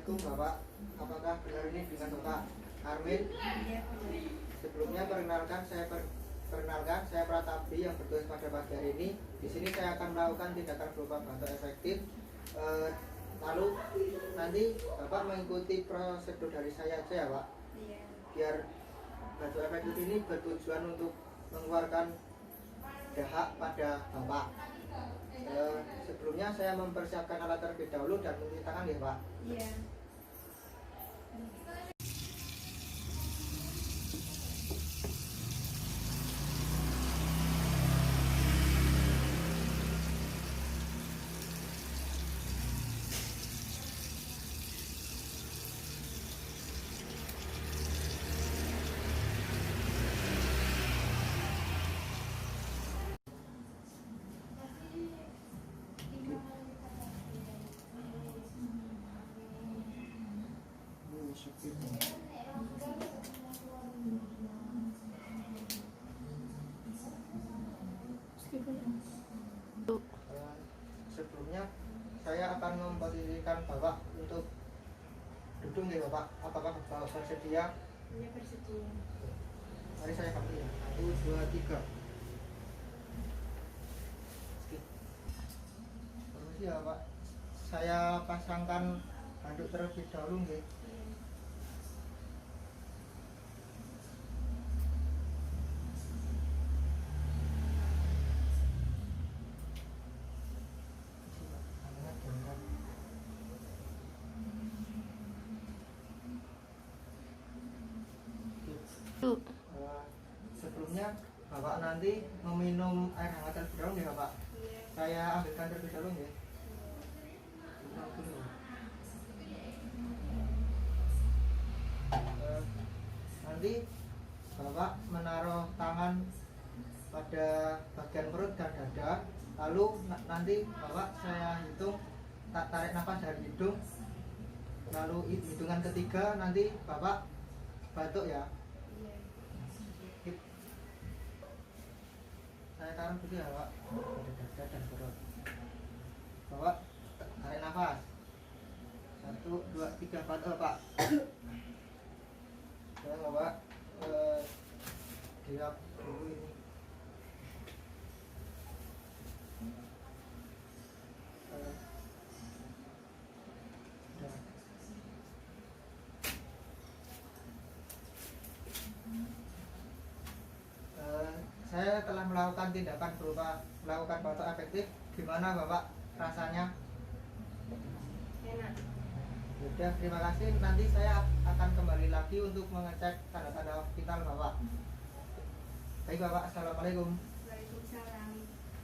Assalamualaikum Bapak. Apakah benar ini dengan Bapak Armin? Iya, benar. Sebelumnya perkenalkan saya Pratabi yang bertugas pada pagi hari ini. Di sini saya akan melakukan tindakan berupa batuk efektif. Lalu nanti Bapak mengikuti prosedur dari saya aja ya Pak. Iya. Biar batuk efektif ini bertujuan untuk mengeluarkan dahak pada Bapak. Sebelumnya saya mempersiapkan alat terlebih dahulu dan mencuci tangan ya Pak. Iya. Sebelumnya saya akan memposisikan Bapak untuk duduk nih Bapak. Apakah Bapak bersedia? Iya, bersedia. Mari saya panggil ya. 1, 2, 3. Terus ya Pak. Saya pasangkan handuk terlebih dahulu nih. Iya. Sebelumnya Bapak nanti meminum air hangat terlebih dahulu ya Bapak. Iya. Saya ambilkan terlebih dahulu ya. Nanti Bapak menaruh tangan pada bagian perut dan dada. Lalu nanti Bapak saya hitung, tak tarik nafas dari hidung. Lalu hitungan ketiga nanti Bapak batuk ya. Iya. Saya taruh dulu ya Pak, pada dada dan perut. Bapak tarik nafas. 1, 2, 3, batuk Pak. Saya Bapak diap dulu ini. Saya telah melakukan tindakan berupa melakukan batuk efektif. Gimana Bapak rasanya? Enak. Sudah, terima kasih. Nanti saya akan kembali lagi untuk mengecek tanda-tanda vital Bapak. Baik Bapak, Assalamualaikum. Waalaikumsalam.